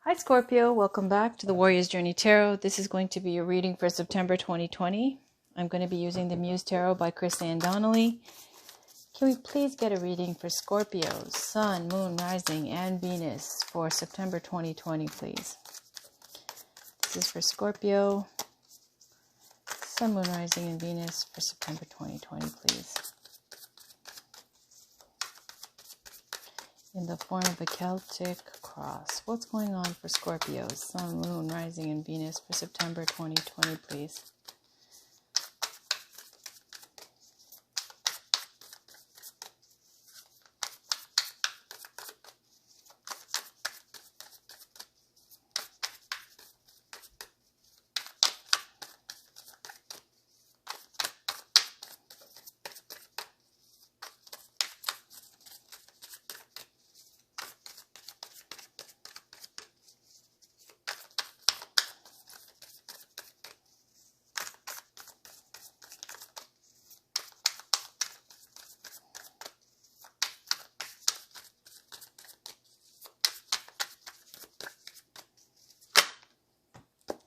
Hi Scorpio, welcome back to the Warrior's Journey Tarot. This is going to be a reading for September 2020. I'm going to be using the Muse Tarot by Chris Ann Donnelly. Can we please get a reading for Scorpio's Sun, Moon, Rising, and Venus for September 2020, please? This is for Scorpio, Sun, Moon, Rising, and Venus for September 2020, please. In the form of a Celtic cross. What's going on for Scorpio, Sun, Moon, Rising, and Venus for September 2020, please?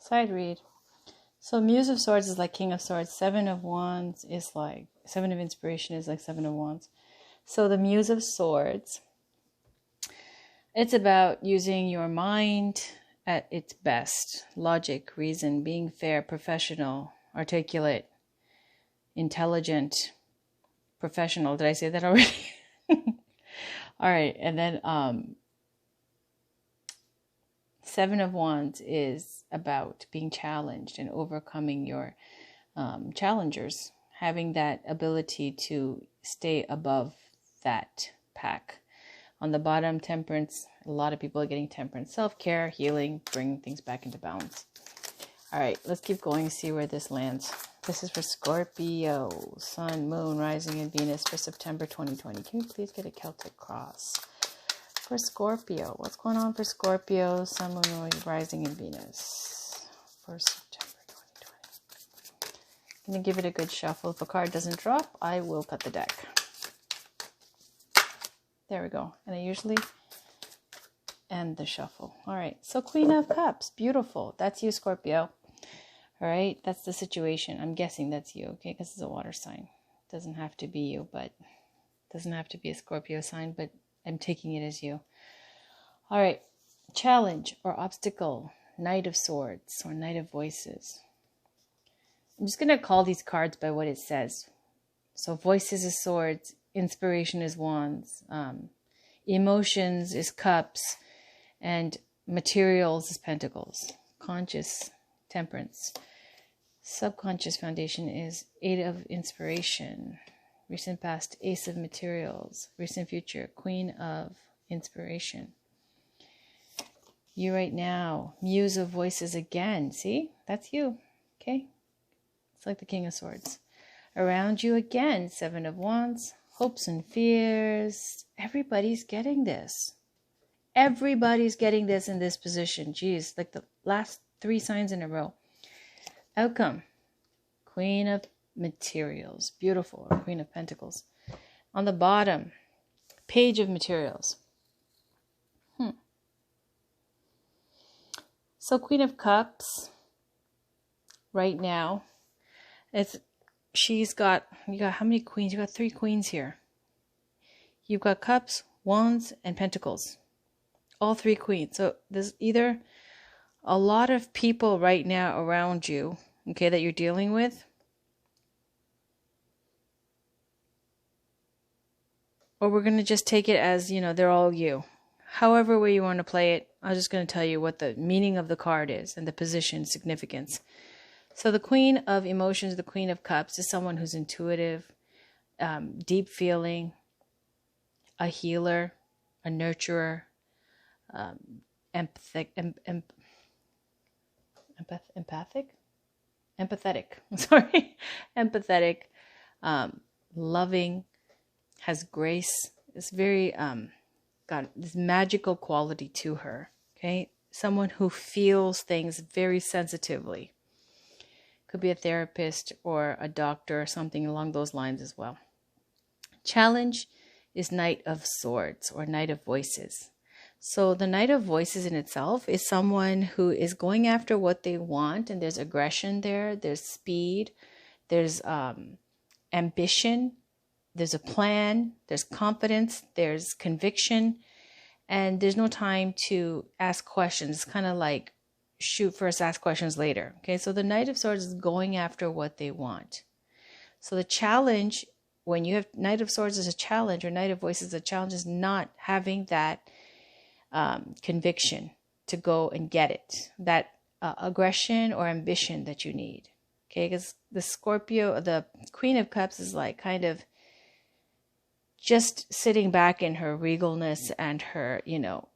Side read. So Muse of Swords is like King of Swords. Seven of Wands is like, Seven of Inspiration is like Seven of Wands. So the Muse of Swords, it's about using your mind at its best. Logic, reason, being fair, professional, articulate, intelligent, professional. Did I say that already? All right. And then Seven of Wands is about being challenged and overcoming your challengers, having that ability to stay above that pack. On the bottom, Temperance. A lot of people are getting Temperance. Self-care, healing, bringing things back into balance. All right, let's keep going and see where this lands. This is for Scorpio, Sun, Moon, Rising, and Venus for September 2020. Can we please get a Celtic cross? For Scorpio, what's going on for Scorpio, Sun, Moon, Rising, and Venus for September 2020? I'm going to give it a good shuffle. If a card doesn't drop, I will cut the deck. There we go. And I usually end the shuffle. All right. So Queen of Cups. Beautiful. That's you, Scorpio. All right. That's the situation. I'm guessing that's you, okay? Because it's a water sign. It doesn't have to be you, but it doesn't have to be a Scorpio sign, but I'm taking it as you. All right. Challenge or obstacle. Knight of Swords or Knight of Voices. I'm just going to call these cards by what it says. So Voices is Swords. Inspiration is Wands. Emotions is Cups. And Materials is Pentacles. Conscious, Temperance. Subconscious Foundation is Eight of Inspiration. Recent past, Ace of Materials. Recent future, Queen of Inspiration. You right now, Muse of Voices again. See? That's you. Okay? It's like the King of Swords. Around you again, Seven of Wands. Hopes and fears. Everybody's getting this. Everybody's getting this in this position. Geez, like the last 3 signs in a row. Outcome. Queen of Materials. Beautiful. Or Queen of Pentacles. On the bottom, Page of Materials. So Queen of Cups, right now, you got how many queens? You got 3 queens here. You've got Cups, Wands, and Pentacles. All 3 queens. So there's either a lot of people right now around you, okay, that you're dealing with, or we're going to just take it as, they're all you. However way you want to play it, I'm just going to tell you what the meaning of the card is and the position, significance. So the Queen of Emotions, the Queen of Cups, is someone who's intuitive, deep feeling, a healer, a nurturer, empathetic, loving, has grace. It's very got this magical quality to her. Okay, someone who feels things very sensitively. Could be a therapist or a doctor or something along those lines as well. Challenge is Knight of Swords or Knight of Voices. So the Knight of Voices in itself is someone who is going after what they want, and there's aggression there, there's speed, there's ambition, there's a plan, there's confidence, there's conviction, and there's no time to ask questions. It's kind of like shoot first, ask questions later. Okay, so the Knight of Swords is going after what they want. So the challenge, when you have Knight of Swords as a challenge, or Knight of Voices as a challenge, is not having that conviction to go and get it, that aggression or ambition that you need. Okay, because the Scorpio, the Queen of Cups, is like kind of just sitting back in her regalness and her,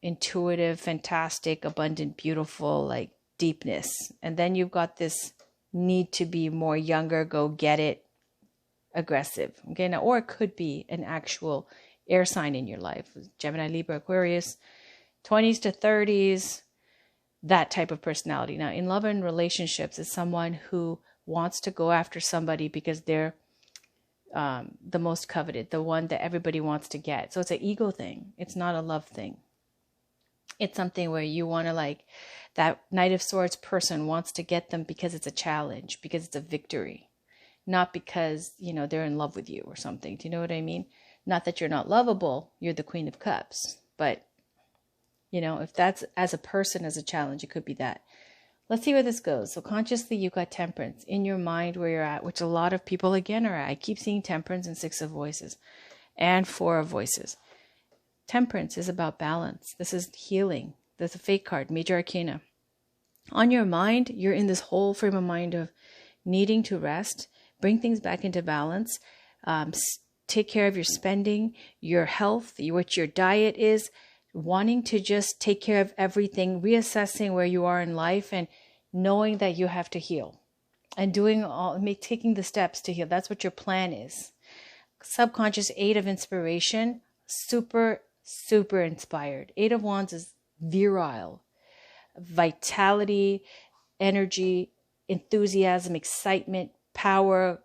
intuitive, fantastic, abundant, beautiful, like deepness. And then you've got this need to be more younger, go get it, aggressive. Okay, now, or it could be an actual air sign in your life, Gemini, Libra, Aquarius, 20s to 30s, that type of personality. Now, in love and relationships, is someone who wants to go after somebody because they're the most coveted, the one that everybody wants to get. So it's an ego thing. It's not a love thing. It's something where you want to, like, that Knight of Swords person wants to get them because it's a challenge, because it's a victory, not because, they're in love with you or something. Do you know what I mean? Not that you're not lovable. You're the Queen of Cups. But, if that's as a person, as a challenge, it could be that. Let's see where this goes. So consciously, you've got Temperance in your mind where you're at, which a lot of people, again, are at. I keep seeing Temperance and Six of Voices and Four of Voices. Temperance is about balance. This is healing. There's a Fate card, Major Arcana. On your mind, you're in this whole frame of mind of needing to rest, bring things back into balance, take care of your spending, your health, what your diet is, wanting to just take care of everything, reassessing where you are in life and knowing that you have to heal and taking the steps to heal. That's what your plan is. Subconscious, Eight of Inspiration, super, super inspired. Eight of Wands is virile, vitality, energy, enthusiasm, excitement, power,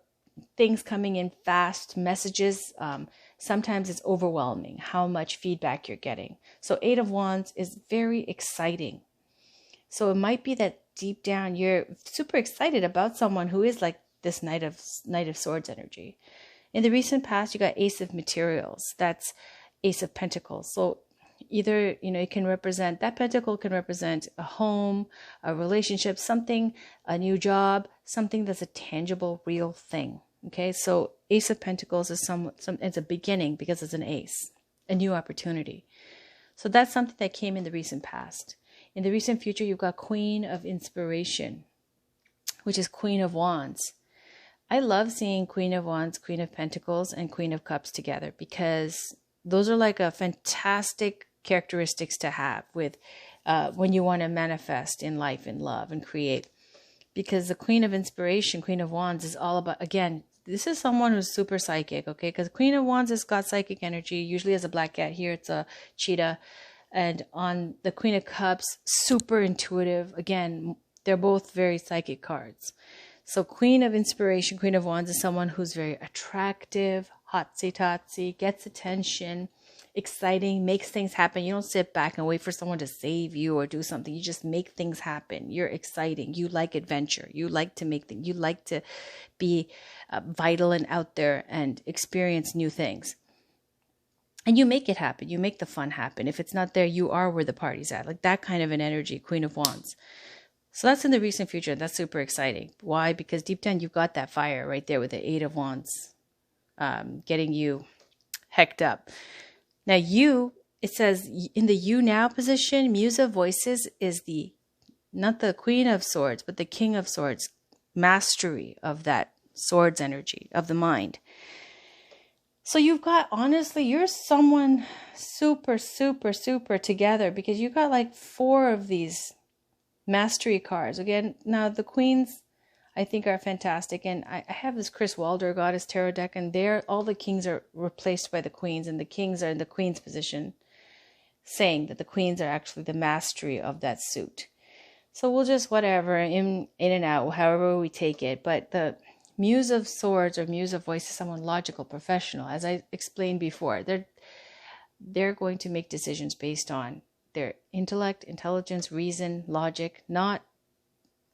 things coming in fast, messages. Sometimes it's overwhelming how much feedback you're getting. So Eight of Wands is very exciting. So it might be that deep down you're super excited about someone who is like this Knight of Swords energy. In the recent past, you got Ace of Materials. That's Ace of Pentacles. So either, it can represent, that pentacle can represent a home, a relationship, something, a new job, something that's a tangible, real thing. Okay, so Ace of Pentacles is it's a beginning because it's an ace, a new opportunity. So that's something that came in the recent past. In the recent future, you've got Queen of Inspiration, which is Queen of Wands. I love seeing Queen of Wands, Queen of Pentacles, and Queen of Cups together because those are like a fantastic characteristics to have with when you want to manifest in life, in love, and create. Because the Queen of Inspiration, Queen of Wands, is all about, again, this is someone who's super psychic, okay? Because Queen of Wands has got psychic energy, usually as a black cat. Here it's a cheetah. And on the Queen of Cups, super intuitive. Again, they're both very psychic cards. So Queen of Inspiration, Queen of Wands is someone who's very attractive, hotsy-totsy, gets attention, exciting, makes things happen. You don't sit back and wait for someone to save you or do something. You just make things happen. You're exciting. You like adventure. You like to make things. You like to be vital and out there and experience new things. And you make it happen. You make the fun happen. If it's not there, you are where the party's at. Like that kind of an energy, Queen of Wands. So that's in the recent future. That's super exciting. Why? Because deep down, you've got that fire right there with the Eight of Wands getting you hecked up. Now it says in the you now position, Muse of Voices is not the Queen of Swords, but the King of Swords, mastery of that swords energy of the mind. So you've got, honestly, you're someone super, super, super together because you've got like 4 of these mastery cards. Again, now the Queens, I think, are fantastic. And I have this Chris Wilder Goddess Tarot deck, and there all the Kings are replaced by the Queens, and the Kings are in the Queen's position, saying that the Queens are actually the mastery of that suit. So we'll just whatever, in and out, however we take it. But the Muse of Swords or Muse of Voice is someone logical, professional. As I explained before, they're going to make decisions based on their intellect, intelligence, reason, logic, not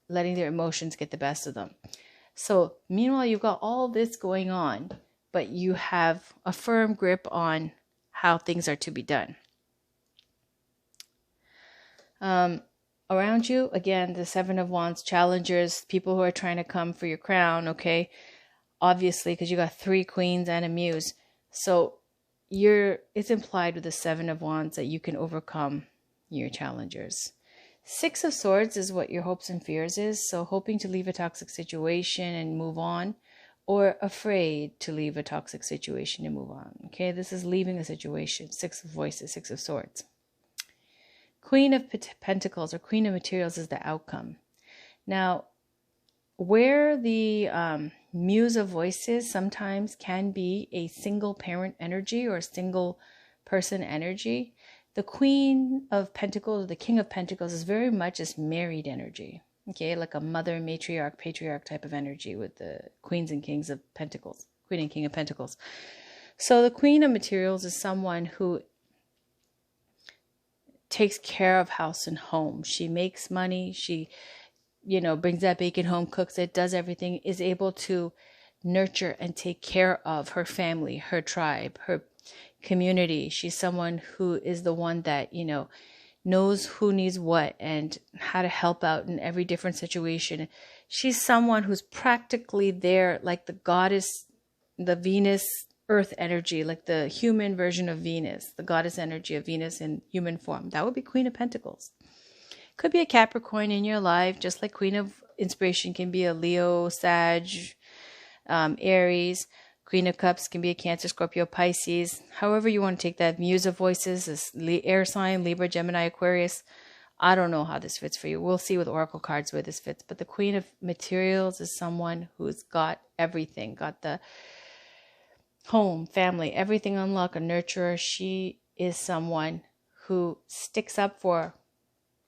letting their emotions get the best of them. So meanwhile, you've got all this going on, but you have a firm grip on how things are to be done. Around you, again, the Seven of Wands, challengers, people who are trying to come for your crown, okay? Obviously, because you got 3 queens and a muse. So it's implied with the Seven of Wands that you can overcome your challengers. 6 of Swords is what your hopes and fears is. So hoping to leave a toxic situation and move on, or afraid to leave a toxic situation and move on. Okay, this is leaving a situation. 6 of Voices, 6 of Swords. Queen of Pentacles or Queen of Materials is the outcome. Now, where the Muse of Voices sometimes can be a single parent energy or a single person energy, the Queen of Pentacles or the King of Pentacles is very much this married energy. Okay, like a mother, matriarch, patriarch type of energy with the Queens and Kings of Pentacles, Queen and King of Pentacles. So the Queen of Materials is someone who takes care of house and home. She makes money. She, brings that bacon home, cooks it, does everything, is able to nurture and take care of her family, her tribe, her community. She's someone who is the one that, knows who needs what and how to help out in every different situation. She's someone who's practically there, like the goddess, the Venus earth energy, like the human version of Venus, the goddess energy of Venus in human form. That would be Queen of Pentacles. Could be a Capricorn in your life, just like Queen of Inspiration can be a Leo, Sag, Aries. Queen of Cups can be a Cancer, Scorpio, Pisces. However you want to take that. Muse of Voices is air sign, Libra, Gemini, Aquarius. I don't know how this fits for you. We'll see with Oracle cards where this fits. But the Queen of Materials is someone who's got everything. Got the home, family, everything on lock, a nurturer. She is someone who sticks up for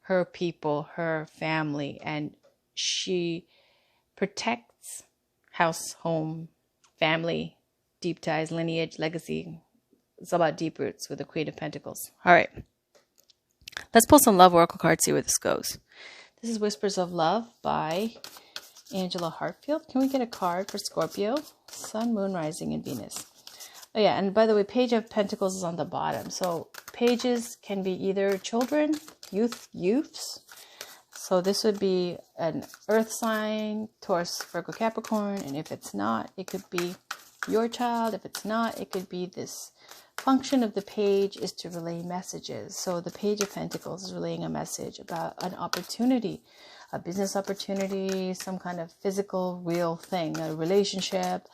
her people, her family, and she protects house, home, family, deep ties, lineage, legacy. It's about deep roots with the Queen of Pentacles. All right. Let's pull some love oracle cards, see where this goes. This is Whispers of Love by Angela Hartfield. Can we get a card for Scorpio? Sun, Moon, Rising, and Venus. Oh yeah, and by the way, Page of Pentacles is on the bottom. So pages can be either children, youths. So this would be an earth sign, Taurus, Virgo, Capricorn. And if it's not, it could be your child. If it's not, it could be this function of the page is to relay messages. So the Page of Pentacles is relaying a message about an opportunity, a business opportunity, some kind of physical, real thing, a relationship.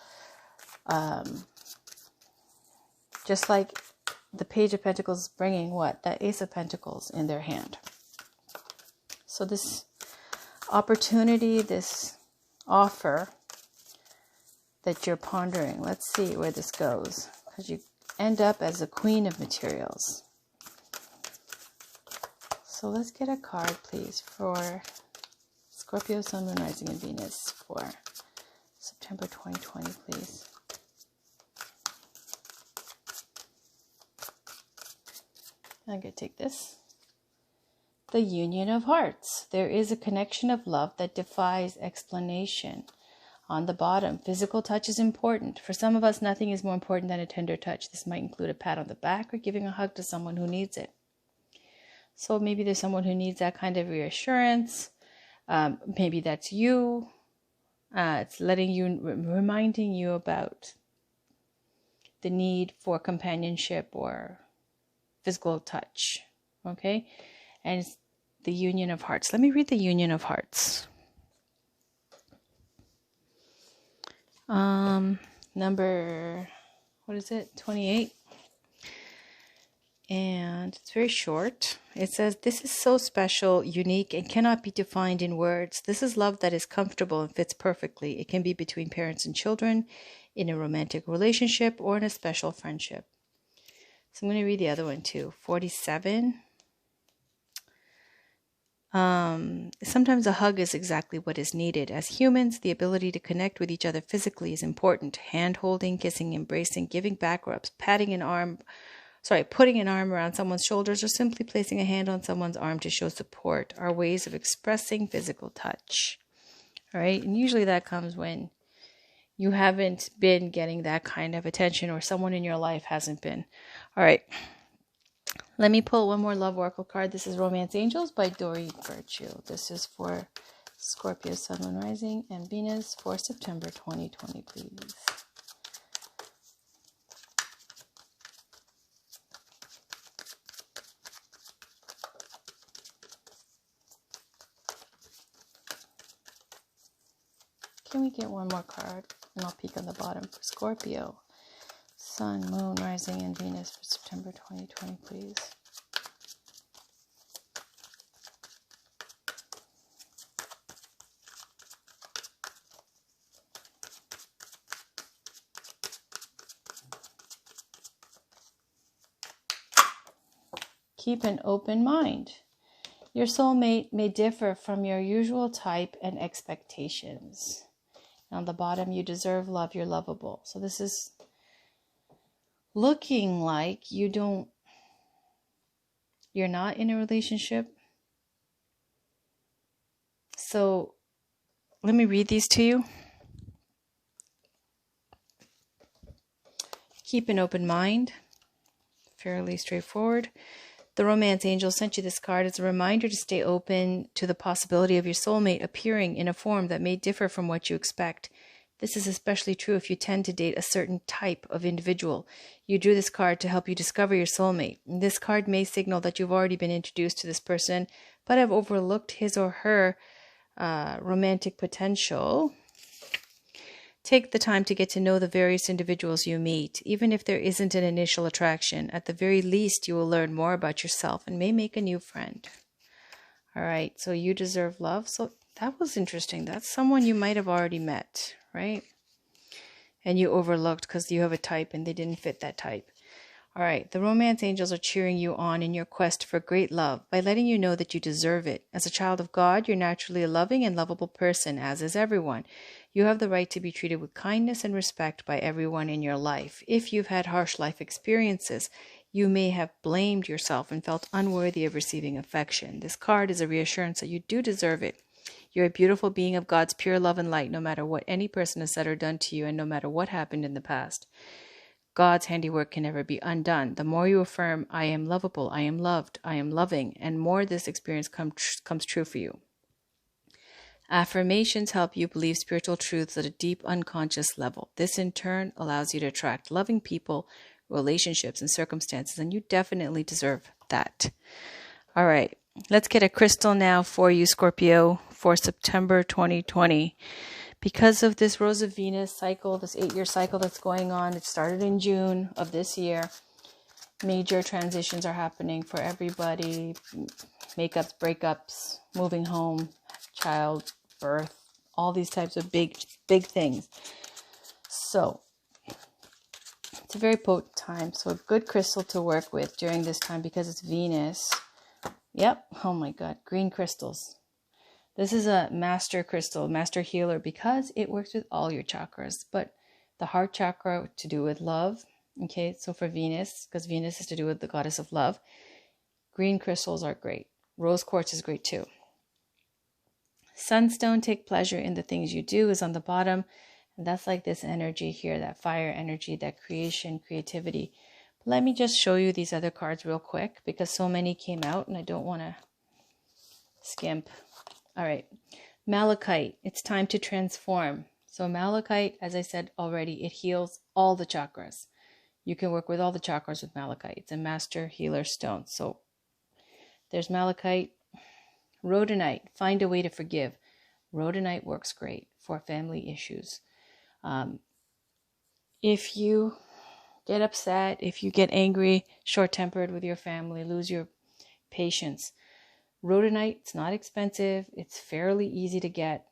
Just like the Page of Pentacles is bringing what? That Ace of Pentacles in their hand. So this opportunity, this offer that you're pondering, let's see where this goes. Because you end up as a Queen of Materials. So let's get a card, please, for Scorpio, Sun, Moon, Rising, and Venus for September 2020, please. I'm going to take this. The Union of Hearts. There is a connection of love that defies explanation. On the bottom, physical touch is important. For some of us, nothing is more important than a tender touch. This might include a pat on the back or giving a hug to someone who needs it. So maybe there's someone who needs that kind of reassurance. Maybe that's you. It's reminding you about the need for companionship or physical touch. Okay? And it's the Union of Hearts. Let me read the Union of Hearts. Number, 28? And it's very short. It says, this is so special, unique, and cannot be defined in words. This is love that is comfortable and fits perfectly. It can be between parents and children, in a romantic relationship, or in a special friendship. So I'm going to read the other one too. 47. Sometimes a hug is exactly what is needed. As humans, the ability to connect with each other physically is important. Hand holding, kissing, embracing, giving back rubs, patting an arm, putting an arm around someone's shoulders or simply placing a hand on someone's arm to show support are ways of expressing physical touch. All right. And usually that comes when you haven't been getting that kind of attention or someone in your life hasn't been. All right. Let me pull one more Love Oracle card. This is Romance Angels by Dory Virtue. This is for Scorpio, Sun, Moon, Rising, and Venus for September 2020, please. Can we get one more card? And I'll peek on the bottom for Scorpio, Sun, Moon, Rising, and Venus for September 2020, please. Keep an open mind. Your soulmate may differ from your usual type and expectations. On the bottom, you deserve love, you're lovable. So this is looking like you're not in a relationship. So let me read these to you. Keep an open mind. Fairly straightforward. The Romance Angel sent you this card as a reminder to stay open to the possibility of your soulmate appearing in a form that may differ from what you expect. This is especially true if you tend to date a certain type of individual. You drew this card to help you discover your soulmate. This card may signal that you've already been introduced to this person, but have overlooked his or her romantic potential. Take the time to get to know the various individuals you meet. Even if there isn't an initial attraction, at the very least you will learn more about yourself and may make a new friend. All right, so you deserve love. So that was interesting. That's someone you might have already met, right? And you overlooked because you have a type and they didn't fit that type. All right, the Romance Angels are cheering you on in your quest for great love by letting you know that you deserve it. As a child of God, you're naturally a loving and lovable person, as is everyone. You have the right to be treated with kindness and respect by everyone in your life. If you've had harsh life experiences, you may have blamed yourself and felt unworthy of receiving affection. This card is a reassurance that you do deserve it. You're a beautiful being of God's pure love and light, no matter what any person has said or done to you, and no matter what happened in the past. God's handiwork can never be undone. The more you affirm, I am lovable, I am loved, I am loving, and more this experience comes true for you. Affirmations help you believe spiritual truths at a deep unconscious level. This in turn allows you to attract loving people, relationships, and circumstances, and you definitely deserve that. All right, let's get a crystal now for you, Scorpio, for September 2020. Because of this Rose of Venus cycle, this 8-year cycle that's going on, it started in June of this year. Major transitions are happening for everybody. Makeups, breakups, moving home, child, birth, all these types of big things. So it's a very potent time. So a good crystal to work with during this time because it's Venus. Yep. Oh my God. Green crystals. This is a master crystal, master healer, because it works with all your chakras. But the heart chakra to do with love. Okay, so for Venus, because Venus is to do with the goddess of love, green crystals are great. Rose quartz is great too. Sunstone, take pleasure in the things you do, is on the bottom. And that's like this energy here, that fire energy, that creation, creativity. But let me just show you these other cards real quick because so many came out and I don't want to skimp. All right, Malachite, it's time to transform. So Malachite, as I said already, it heals all the chakras. You can work with all the chakras with Malachite. It's a master healer stone. So there's Malachite. Rhodonite, find a way to forgive. Rhodonite works great for family issues. If you get upset, if you get angry, short-tempered with your family, lose your patience, Rhodonite, it's not expensive. It's fairly easy to get.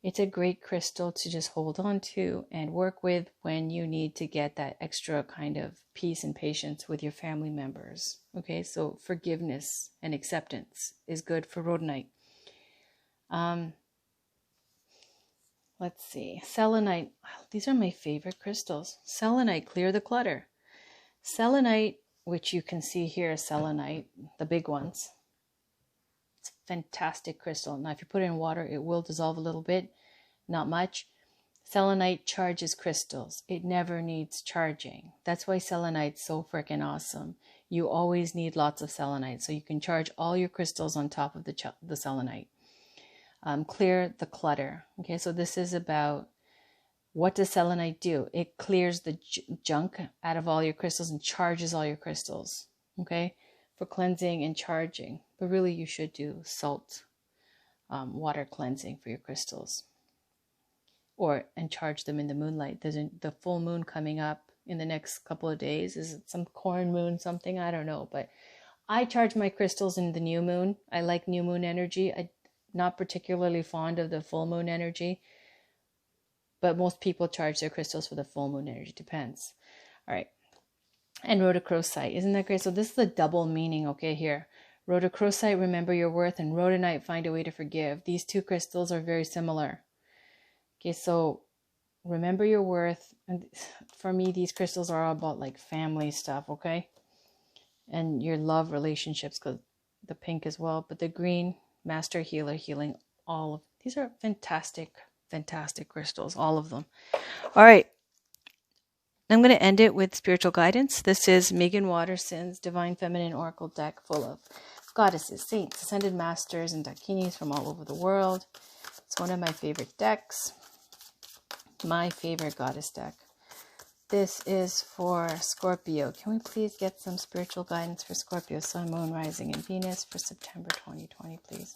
It's a great crystal to just hold on to and work with when you need to get that extra kind of peace and patience with your family members. Okay, so forgiveness and acceptance is good for Rhodonite. Let's see. Selenite. These are my favorite crystals. Selenite, clear the clutter. Selenite which you can see here is selenite, the big ones. It's a fantastic crystal. Now, if you put it in water, it will dissolve a little bit, not much. Selenite charges crystals. It never needs charging. That's why selenite's so freaking awesome. You always need lots of selenite, so you can charge all your crystals on top of the selenite. Clear the clutter. Okay, so this is about, what does selenite do? It clears the junk out of all your crystals and charges all your crystals. Okay, for cleansing and charging. But really, you should do salt water cleansing for your crystals, and charge them in the moonlight. There's the full moon coming up in the next couple of days. Is it some corn moon, something? I don't know, but I charge my crystals in the new moon. I like new moon energy. I'm not particularly fond of the full moon energy, but most people charge their crystals for the full moon energy. Depends. All right. And rhodochrosite. Isn't that great? So this is the double meaning, okay, here. Rhodochrosite, remember your worth, and rhodonite, find a way to forgive. These two crystals are very similar. Okay, so remember your worth. And for me, these crystals are all about like family stuff, okay? And your love relationships, because the pink as well. But the green, master healer, healing. All of these are fantastic, fantastic crystals, all of them. All right. I'm going to end it with spiritual guidance. This is Megan Watterson's Divine Feminine Oracle deck, full of goddesses, saints, ascended masters, and dakinis from all over the world. It's one of my favorite decks. My favorite goddess deck. This is for Scorpio. Can we please get some spiritual guidance for Scorpio, Sun, Moon, Rising, and Venus for September 2020, please?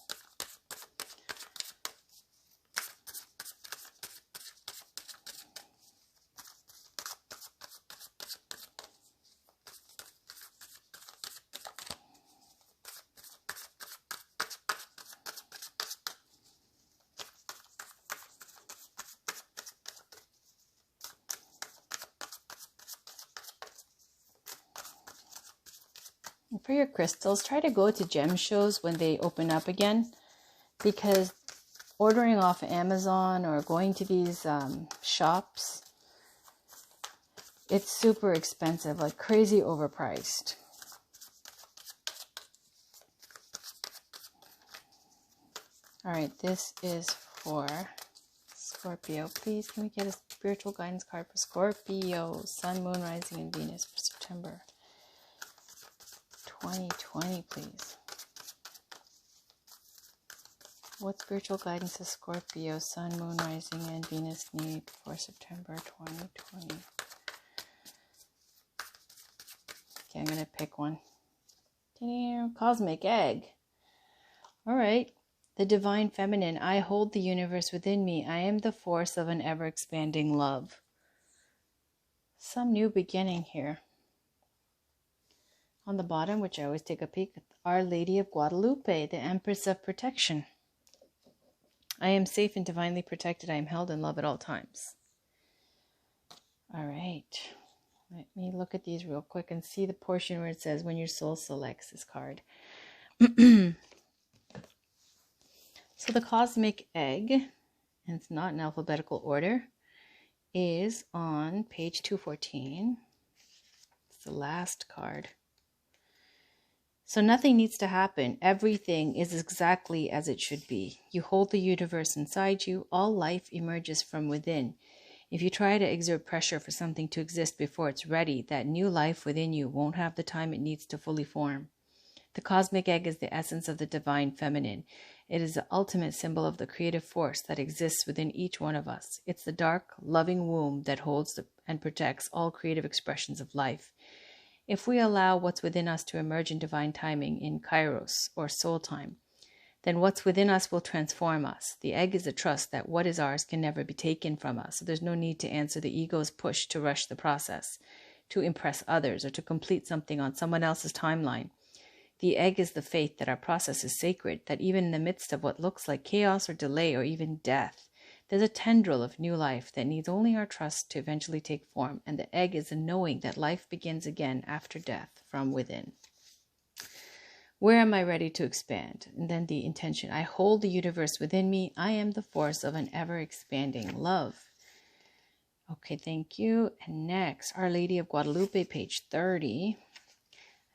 For your crystals, try to go to gem shows when they open up again, because ordering off Amazon or going to these shops, it's super expensive, like crazy overpriced. All right, this is for Scorpio. Please, can we get a spiritual guidance card for Scorpio, Sun, Moon, Rising, and Venus for September 2020, please? What spiritual guidance does Scorpio, Sun, Moon, Rising, and Venus need for September 2020? Okay, I'm going to pick one. Cosmic Egg. All right. The Divine Feminine. I hold the universe within me. I am the force of an ever-expanding love. Some new beginning here. On the bottom, which I always take a peek, Our Lady of Guadalupe, the Empress of Protection. I am safe and divinely protected. I am held in love at all times. All right. Let me look at these real quick and see the portion where it says, when your soul selects this card. So the Cosmic Egg, and it's not in alphabetical order, is on page 214. It's the last card. So nothing needs to happen. Everything is exactly as it should be. You hold the universe inside you. All life emerges from within. If you try to exert pressure for something to exist before it's ready, that new life within you won't have the time it needs to fully form. The cosmic egg is the essence of the divine feminine. It is the ultimate symbol of the creative force that exists within each one of us. It's the dark, loving womb that holds and protects all creative expressions of life. If we allow what's within us to emerge in divine timing, in kairos or soul time, then what's within us will transform us. The egg is a trust that what is ours can never be taken from us. So there's no need to answer the ego's push to rush the process, to impress others, or to complete something on someone else's timeline. The egg is the faith that our process is sacred, that even in the midst of what looks like chaos or delay or even death, there's a tendril of new life that needs only our trust to eventually take form. And the egg is the knowing that life begins again after death from within. Where am I ready to expand? And then the intention. I hold the universe within me. I am the force of an ever-expanding love. Okay, thank you. And next, Our Lady of Guadalupe, page 30.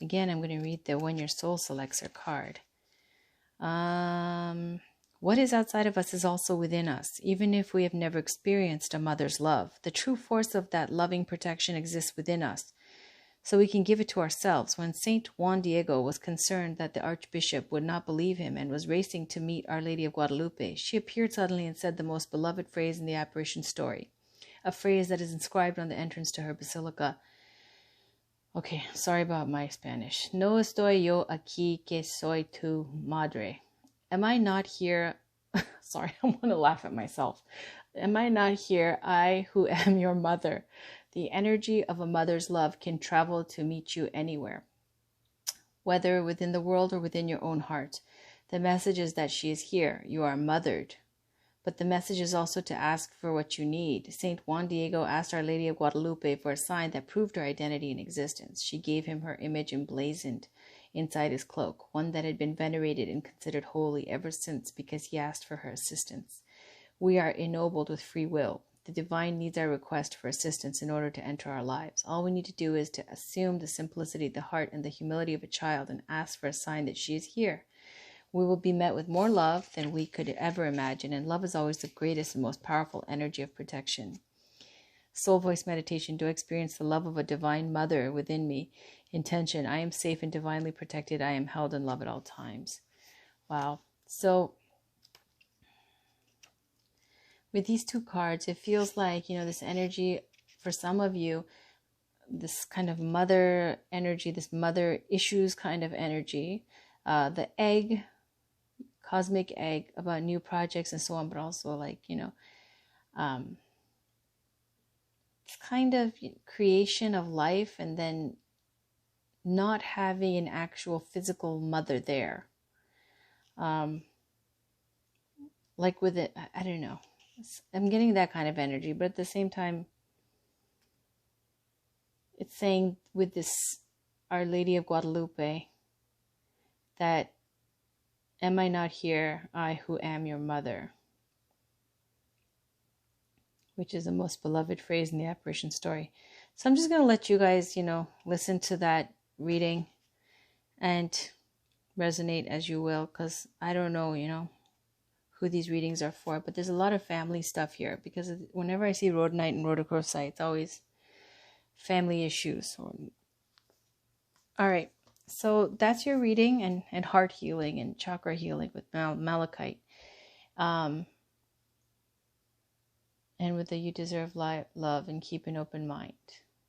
Again, I'm going to read the When Your Soul Selects Her card. What is outside of us is also within us, even if we have never experienced a mother's love. The true force of that loving protection exists within us, so we can give it to ourselves. When Saint Juan Diego was concerned that the Archbishop would not believe him and was racing to meet Our Lady of Guadalupe, she appeared suddenly and said the most beloved phrase in the apparition story, a phrase that is inscribed on the entrance to her basilica. Okay, sorry about my Spanish. No estoy yo aquí que soy tu madre. Am I not here? Sorry, I want to laugh at myself. Am I not here, I who am your mother? The energy of a mother's love can travel to meet you anywhere, whether within the world or within your own heart. The message is that she is here. You are mothered. But the message is also to ask for what you need. Saint Juan Diego asked Our Lady of Guadalupe for a sign that proved her identity and existence. She gave him her image emblazoned inside his cloak, one that had been venerated and considered holy ever since because he asked for her assistance. We are ennobled with free will. The divine needs our request for assistance in order to enter our lives. All we need to do is to assume the simplicity, the heart, and the humility of a child and ask for a sign that she is here. We will be met with more love than we could ever imagine, and love is always the greatest and most powerful energy of protection. Soul voice meditation. Do I experience the love of a divine mother within me? Intention. I am safe and divinely protected. I am held in love at all times. Wow. So with these two cards, it feels like, this energy for some of you, this kind of mother energy, this mother issues kind of energy, the egg, cosmic egg about new projects and so on, but also like, kind of creation of life and then not having an actual physical mother there. Like with it, I don't know. I'm getting that kind of energy, but at the same time, it's saying with this Our Lady of Guadalupe that, am I not here, I who am your mother? Which is the most beloved phrase in the apparition story. So I'm just going to let you guys, listen to that reading and resonate as you will, because I don't know, who these readings are for, but there's a lot of family stuff here, because whenever I see rhodonite and rhodochrosite, it's always family issues. All right, so that's your reading and heart healing and chakra healing with malachite. And with the you deserve love and keep an open mind.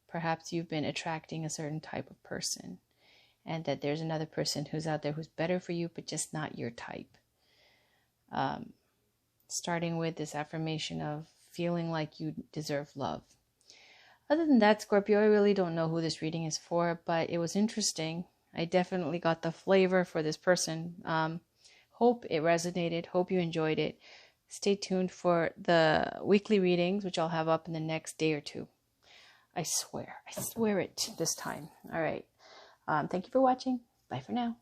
Perhaps you've been attracting a certain type of person, and that there's another person who's out there who's better for you, but just not your type. Starting with this affirmation of feeling like you deserve love. Other than that, Scorpio, I really don't know who this reading is for, but it was interesting. I definitely got the flavor for this person. Hope it resonated. Hope you enjoyed it. Stay tuned for the weekly readings, which I'll have up in the next day or two. I swear it this time. All right. Thank you for watching. Bye for now.